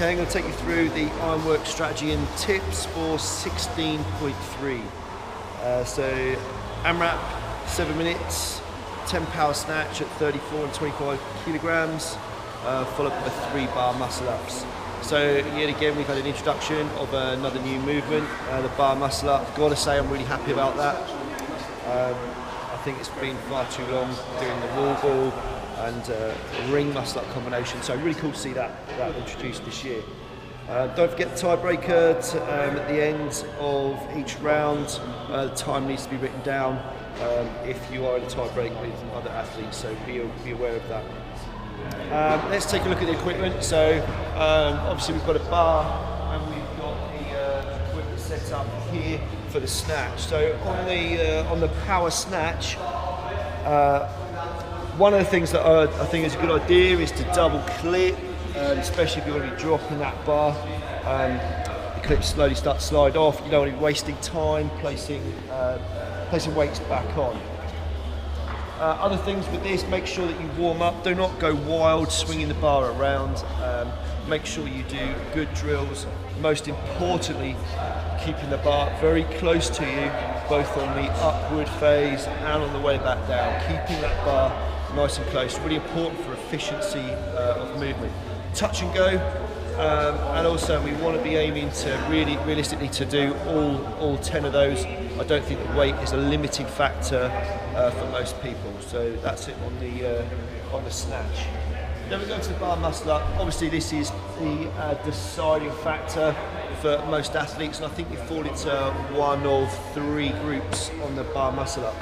Okay, I'm going to take you through the Ironwork strategy and tips for 16.3. So AMRAP, 7 minutes, 10 power snatch at 34 and 25 kilograms, followed by 3 bar muscle ups. So yet again, we've had an introduction of another new movement, the bar muscle up. Got to say, I'm really happy about that. I think it's been far too long doing the wall ball and ring muscle up combination. So really cool to see that introduced this year. Don't forget the tiebreaker at the end of each round. The time needs to be written down if you are in a tiebreak with other athletes. So be aware of that. Let's take a look at the equipment. So obviously we've got a bar and we've got the equipment set up here for the snatch. So on the power snatch, one of the things that I think is a good idea is to double clip, especially if you're going to be dropping that bar. The clips slowly start to slide off. You don't want to be wasting time placing weights back on. Other things with this, make sure that you warm up. Do not go wild swinging the bar around. Make sure you do good drills. Most importantly, keeping the bar very close to you, both on the upward phase and on the way back down. Keeping that bar nice and close, really important for efficiency of movement. Touch and go, and also we want to be aiming to realistically to do all 10 of those. I don't think the weight is a limiting factor for most people, so that's it on the snatch. Then we go to the bar muscle up. Obviously this is the deciding factor for most athletes, and I think you fall into one of 3 groups on the bar muscle up.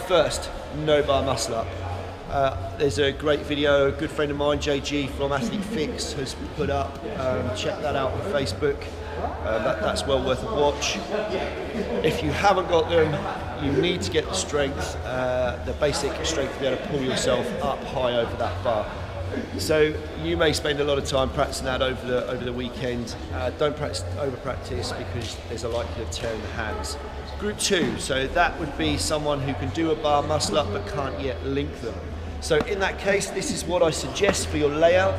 First, no bar muscle up. There's a great video a good friend of mine, JG from Athlete Fix, has put up. Check that out on Facebook. That's well worth a watch. If you haven't got them, you need to get the strength, the basic strength to be able to pull yourself up high over that bar. So you may spend a lot of time practicing that over the weekend. Don't over practice because there's a likelihood of tearing the hands. Group 2, so that would be someone who can do a bar muscle up but can't yet link them. So in that case, this is what I suggest for your layout.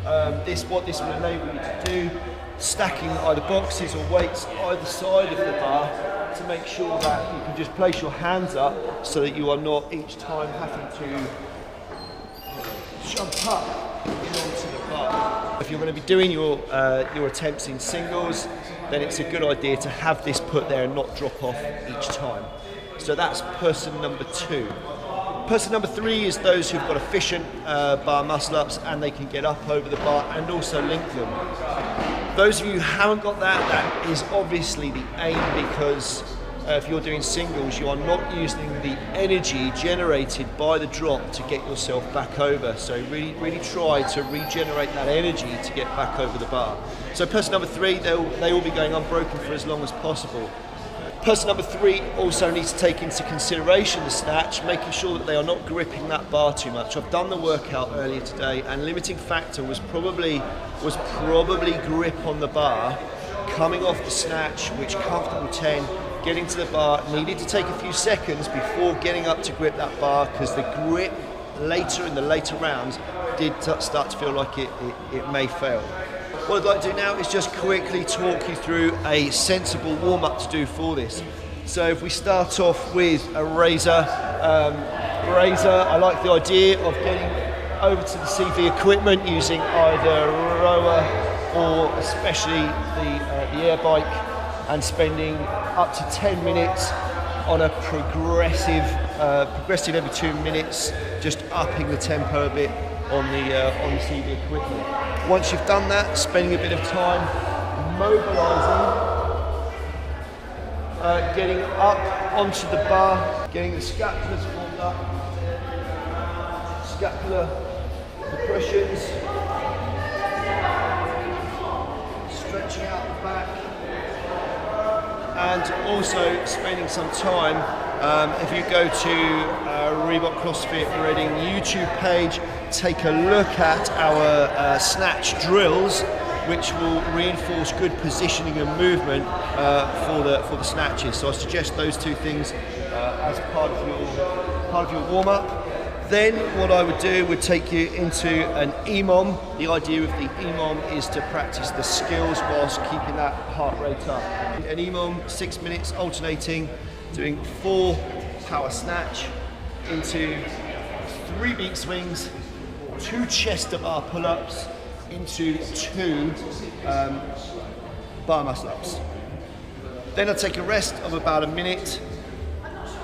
What this will enable you to do, stacking either boxes or weights either side of the bar to make sure that you can just place your hands up so that you are not each time having to jump up onto the bar. If you're going to be doing your attempts in singles, then it's a good idea to have this put there and not drop off each time. So that's person number 2. Person number 3 is those who've got efficient bar muscle ups and they can get up over the bar and also link them. Those of you who haven't got that is obviously the aim, because if you're doing singles, you are not using the energy generated by the drop to get yourself back over. So really try to regenerate that energy to get back over the bar. So person number 3, they will be going unbroken for as long as possible. Person number 3 also needs to take into consideration the snatch, making sure that they are not gripping that bar too much. I've done the workout earlier today, and limiting factor was probably grip on the bar, coming off the snatch, which comfortable 10, getting to the bar, needed to take a few seconds before getting up to grip that bar, because the grip in the later rounds did start to feel like it may fail. What I'd like to do now is just quickly talk you through a sensible warm-up to do for this. So if we start off with a razor, I like the idea of getting over to the CV equipment using either a rower or especially the air bike, and spending up to 10 minutes on a progressive every 2 minutes, just upping the tempo a bit on the CV equipment. Once you've done that, spending a bit of time mobilising, getting up onto the bar, getting the scapulas formed up, scapular compressions, stretching out the back, and also spending some time, if you go to Reebok CrossFit Reading YouTube page, take a look at our snatch drills, which will reinforce good positioning and movement for the snatches. So I suggest those 2 things as part of your warm-up. Then what I would do would take you into an EMOM. The idea of the EMOM is to practice the skills whilst keeping that heart rate up. An EMOM, 6 minutes alternating, doing 4 power snatch into 3 beat swings, 2 chest to bar pull-ups, into 2 bar muscle ups. Then I take a rest of about a minute.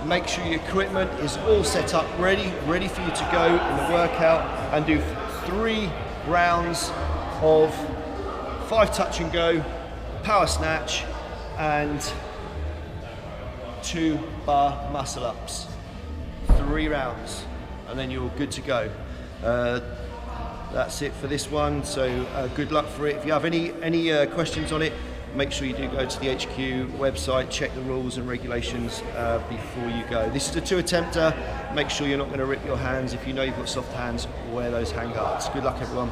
Make sure your equipment is all set up, ready for you to go in the workout, and do 3 rounds of 5 touch and go, power snatch, and 2 bar muscle ups. 3 rounds, and then you're good to go. That's it for this one, so good luck for it. If you have any questions on it, make sure you do go to the HQ website, check the rules and regulations before you go. This is a 2-attempter. Make sure you're not going to rip your hands. If you know you've got soft hands, wear those hand guards. Good luck, everyone.